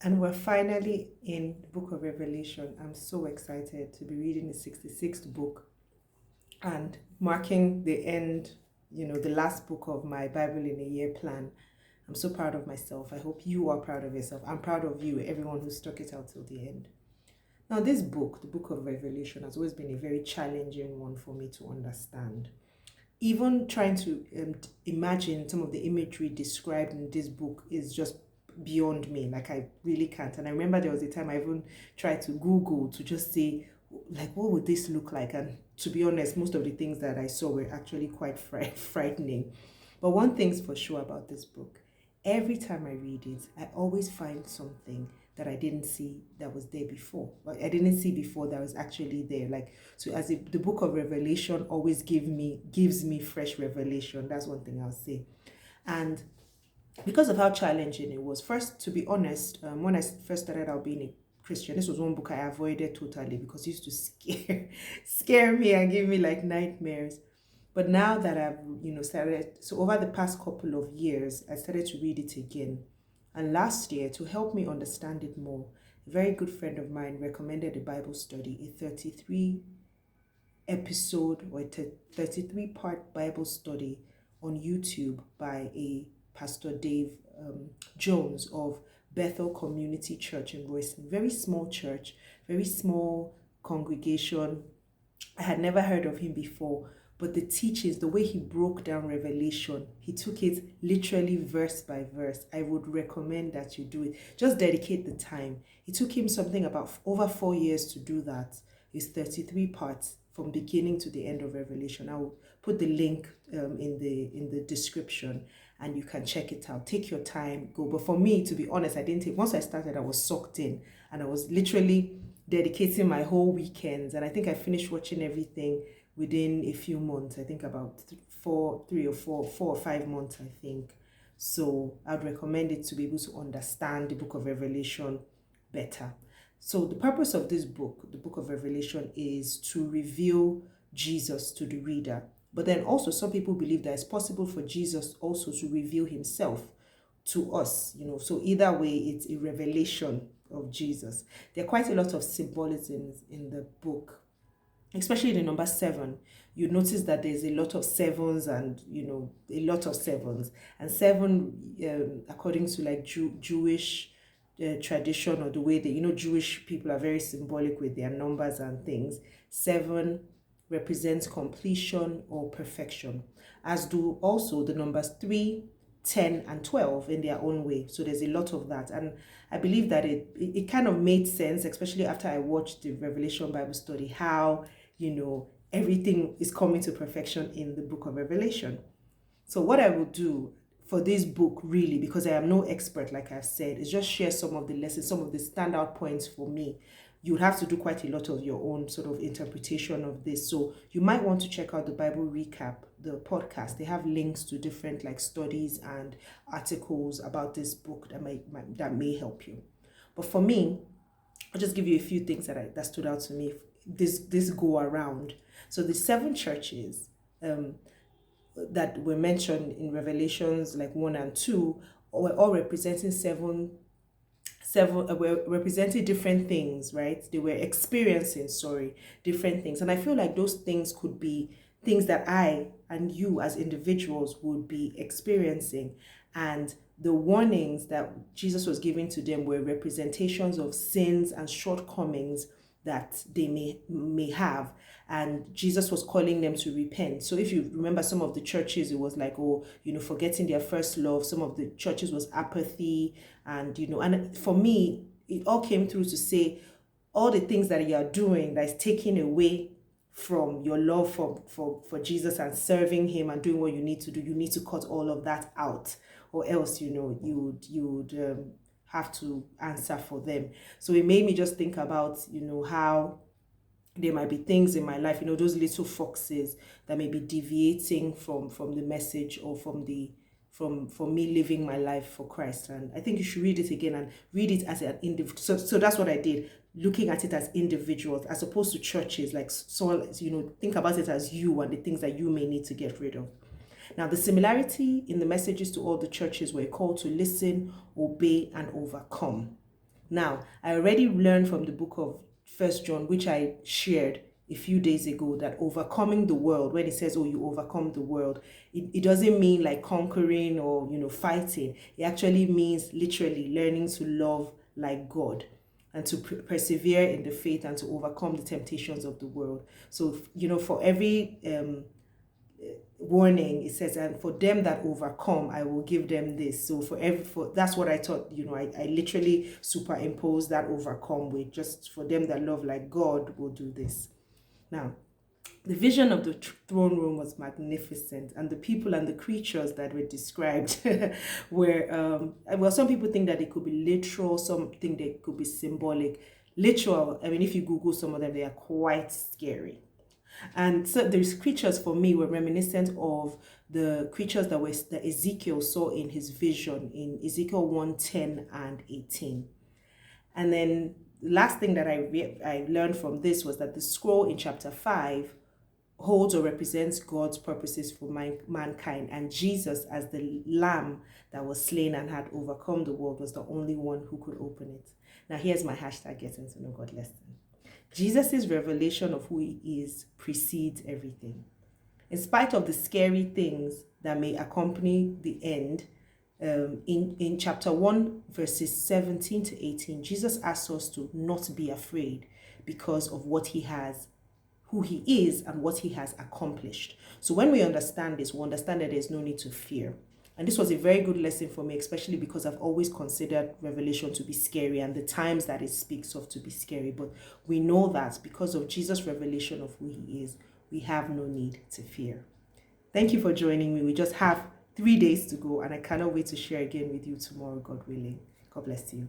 And we're finally in the book of Revelation. I'm so excited to be reading the 66th book and marking the end, the last book of my Bible in a Year plan. I'm so proud of myself. I hope you are proud of yourself. I'm proud of you, everyone who stuck it out till the end. Now, this book, the book of Revelation, has always been a very challenging one for me to understand. Even trying to imagine some of the imagery described in this book is just beyond me. Like, I really can't. And I remember there was a time I even tried to Google to just say, like, what would this look like? And to be honest, most of the things that I saw were actually quite frightening. But one thing's for sure about this book: every time I read it, I always find something that I didn't see that was there before. Like, I didn't see before that was actually there. Like, so as if the book of Revelation always gives me fresh revelation. That's one thing I'll say. And because of how challenging it was, first, to be honest, when I first started out being a Christian, this was one book I avoided totally because it used to scare me and give me like nightmares. But now that I've started, so over the past couple of years, I started to read it again. And last year, to help me understand it more, a very good friend of mine recommended a Bible study, a 33 episode or a 33 part Bible study on YouTube by a Pastor Dave Jones of Bethel Community Church in Royston. Very small church, very small congregation. I had never heard of him before, but the teachings, the way he broke down Revelation, he took it literally verse by verse. I would recommend that you do it. Just dedicate the time. It took him something about over 4 years to do that. It's 33 parts from beginning to the end of Revelation. I will put the link in the description, and you can check it out. Take your time, go. But for me, to be honest, once I started, I was sucked in, and I was literally dedicating my whole weekends. And I think I finished watching everything within a few months. I think about 4 or 5 months, I think. So I'd recommend it to be able to understand the book of Revelation better. So the purpose of this book, the book of Revelation, is to reveal Jesus to the reader. But then also some people believe that it's possible for Jesus also to reveal himself to us, So either way, it's a revelation of Jesus. There are quite a lot of symbolisms in the book, especially the number 7. You notice that there's a lot of sevens and, a lot of sevens. And 7, according to like Jewish tradition, or the way that, Jewish people are very symbolic with their numbers and things. 7 represents completion or perfection, as do also the numbers 3, 10, and 12 in their own way. So there's a lot of that. And I believe that it kind of made sense, especially after I watched the Revelation Bible study, how, everything is coming to perfection in the book of Revelation. So what I will do for this book, really, because I am no expert, like I've said, is just share some of the lessons, some of the standout points for me. You would have to do quite a lot of your own sort of interpretation of this. So you might want to check out the Bible Recap, the podcast. They have links to different like studies and articles about this book that may help you. But for me, I'll just give you a few things that stood out to me this go around. So the 7 churches that were mentioned in Revelations like 1 and 2 were all representing seven were representing different things, right? They were experiencing, different things. And I feel like those things could be things that I and you as individuals would be experiencing. And the warnings that Jesus was giving to them were representations of sins and shortcomings that they may have, and Jesus was calling them to repent. So if you remember, some of the churches, it was like, forgetting their first love. Some of the churches was apathy, and and for me, it all came through to say all the things that you are doing that is taking away from your love for Jesus and serving him and doing what you need to do. You need to cut all of that out, or else you would have to answer for them. So it made me just think about how there might be things in my life, those little foxes that may be deviating from the message, or from me living my life for Christ. And I think you should read it again and read it as an individual. So that's what I did, looking at it as individuals as opposed to churches. Like, so think about it as you and the things that you may need to get rid of. Now, the similarity in the messages to all the churches were called to listen, obey, and overcome. Now, I already learned from the book of First John, which I shared a few days ago, that overcoming the world, when it says, oh, you overcome the world, it doesn't mean like conquering or, fighting. It actually means literally learning to love like God and to persevere in the faith and to overcome the temptations of the world. So, for every warning, it says, and for them that overcome, I will give them this. So that's what I thought. I literally superimposed that overcome with, just for them that love like God will do this. Now, the vision of the throne room was magnificent, and the people and the creatures that were described were, well, some people think that it could be literal, some think they could be symbolic. Literal, I mean, if you Google some of them, they are quite scary. And so these creatures for me were reminiscent of the creatures that Ezekiel saw in his vision in Ezekiel 1:10 and 18. And then the last thing that I learned from this was that the scroll in chapter 5 holds or represents God's purposes for mankind, and Jesus, as the lamb that was slain and had overcome the world, was the only one who could open it. Now here's my hashtag getting to know God lesson. Jesus' revelation of who he is precedes everything. In spite of the scary things that may accompany the end, in chapter 1, verses 17 to 18, Jesus asks us to not be afraid because of what he has, who he is, and what he has accomplished. So when we understand this, we understand that there's no need to fear. And this was a very good lesson for me, especially because I've always considered Revelation to be scary and the times that it speaks of to be scary. But we know that because of Jesus' revelation of who he is, we have no need to fear. Thank you for joining me. We just have 3 days to go, and I cannot wait to share again with you tomorrow, God willing. God bless you.